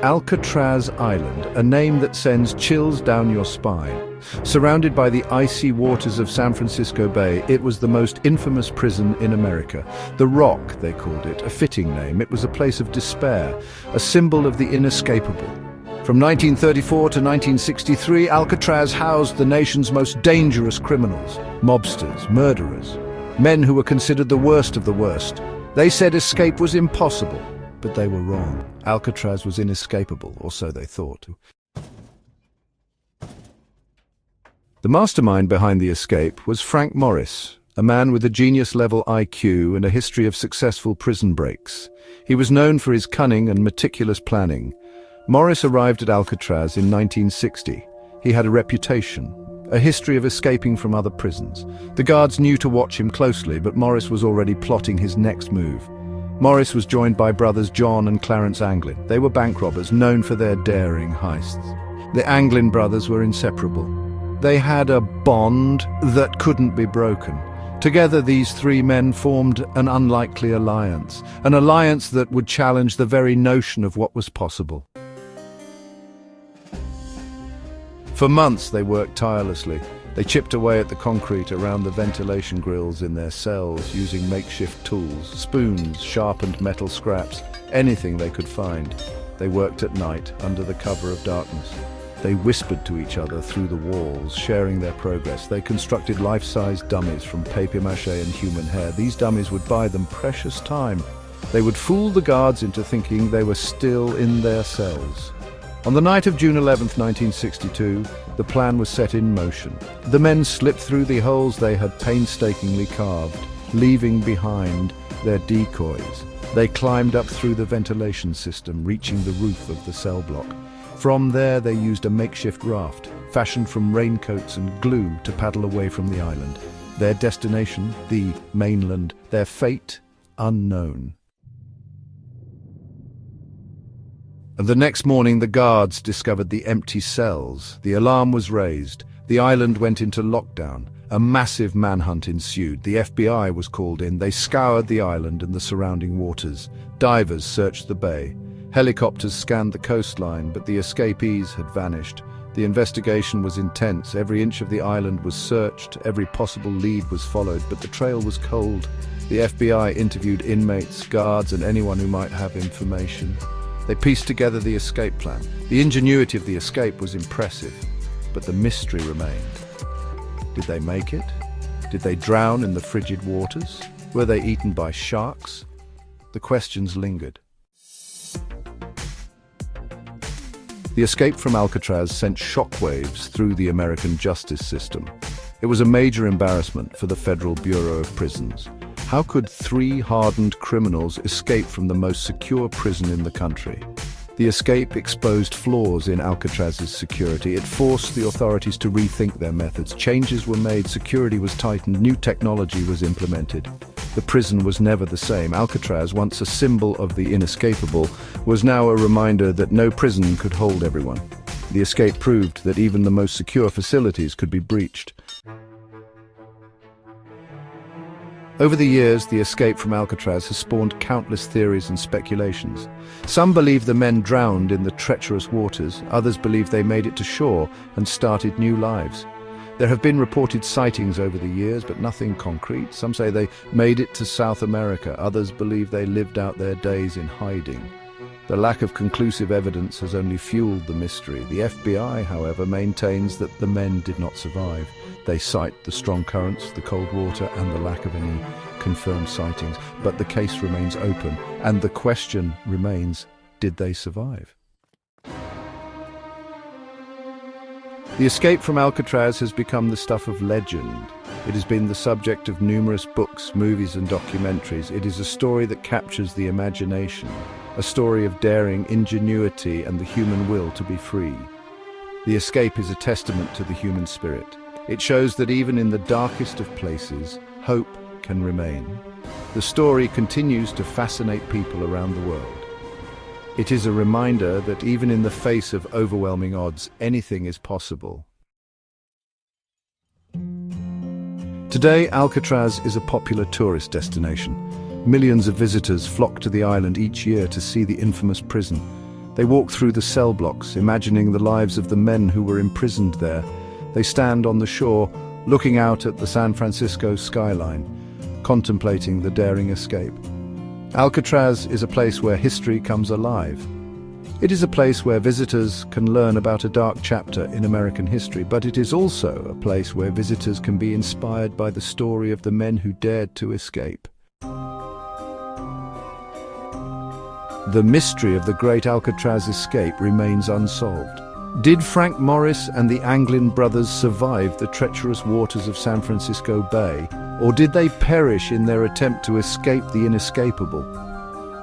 Alcatraz Island, a name that sends chills down your spine. Surrounded by the icy waters of San Francisco Bay, it was the most infamous prison in America. The Rock, they called it, a fitting name. It was a place of despair, a symbol of the inescapable. From 1934 to 1963, Alcatraz housed the nation's most dangerous criminals, mobsters, murderers, men who were considered the worst of the worst. They said escape was impossible, but they were wrong. Alcatraz was inescapable, or so they thought. The mastermind behind the escape was Frank Morris, a man with a genius-level IQ and a history of successful prison breaks. He was known for his cunning and meticulous planning. Morris arrived at Alcatraz in 1960. He had a reputation, a history of escaping from other prisons. The guards knew to watch him closely, but Morris was already plotting his next move. Morris was joined by brothers John and Clarence Anglin. They were bank robbers, known for their daring heists. The Anglin brothers were inseparable. They had a bond that couldn't be broken. Together, these three men formed an unlikely alliance, an alliance that would challenge the very notion of what was possible. For months, they worked tirelessly. They chipped away at the concrete around the ventilation grills in their cells, using makeshift tools, spoons, sharpened metal scraps, anything they could find. They worked at night, under the cover of darkness. They whispered to each other through the walls, sharing their progress. They constructed life-size dummies from papier-mâché and human hair. These dummies would buy them precious time. They would fool the guards into thinking they were still in their cells. On the night of June 11, 1962, the plan was set in motion. The men slipped through the holes they had painstakingly carved, leaving behind their decoys. They climbed up through the ventilation system, reaching the roof of the cell block. From there, they used a makeshift raft, fashioned from raincoats and glue, to paddle away from the island. Their destination, the mainland, their fate, unknown. And the next morning, the guards discovered the empty cells. The alarm was raised. The island went into lockdown. A massive manhunt ensued. The FBI was called in. They scoured the island and the surrounding waters. Divers searched the bay. Helicopters scanned the coastline, but the escapees had vanished. The investigation was intense. Every inch of the island was searched. Every possible lead was followed, but the trail was cold. The FBI interviewed inmates, guards, and anyone who might have information. They pieced together the escape plan. The ingenuity of the escape was impressive, but the mystery remained. Did they make it? Did they drown in the frigid waters? Were they eaten by sharks? The questions lingered. The escape from Alcatraz sent shockwaves through the American justice system. It was a major embarrassment for the Federal Bureau of Prisons. How could three hardened criminals escape from the most secure prison in the country? The escape exposed flaws in Alcatraz's security. It forced the authorities to rethink their methods. Changes were made, security was tightened, new technology was implemented. The prison was never the same. Alcatraz, once a symbol of the inescapable, was now a reminder that no prison could hold everyone. The escape proved that even the most secure facilities could be breached. Over the years, the escape from Alcatraz has spawned countless theories and speculations. Some believe the men drowned in the treacherous waters. Others believe they made it to shore and started new lives. There have been reported sightings over the years, but nothing concrete. Some say they made it to South America. Others believe they lived out their days in hiding. The lack of conclusive evidence has only fueled the mystery. The FBI, however, maintains that the men did not survive. They cite the strong currents, the cold water, and the lack of any confirmed sightings. But the case remains open, and the question remains, did they survive? The escape from Alcatraz has become the stuff of legend. It has been the subject of numerous books, movies, and documentaries. It is a story that captures the imagination, a story of daring, ingenuity, and the human will to be free. The escape is a testament to the human spirit. It shows that even in the darkest of places, hope can remain. The story continues to fascinate people around the world. It is a reminder that even in the face of overwhelming odds, anything is possible. Today, Alcatraz is a popular tourist destination. Millions of visitors flock to the island each year to see the infamous prison. They walk through the cell blocks, imagining the lives of the men who were imprisoned there. They stand on the shore, looking out at the San Francisco skyline, contemplating the daring escape. Alcatraz is a place where history comes alive. It is a place where visitors can learn about a dark chapter in American history, but it is also a place where visitors can be inspired by the story of the men who dared to escape. The mystery of the great Alcatraz escape remains unsolved. Did Frank Morris and the Anglin brothers survive the treacherous waters of San Francisco Bay, or did they perish in their attempt to escape the inescapable?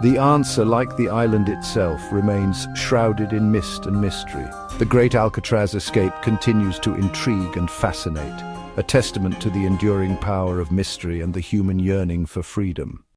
The answer, like the island itself, remains shrouded in mist and mystery. The great Alcatraz escape continues to intrigue and fascinate, a testament to the enduring power of mystery and the human yearning for freedom.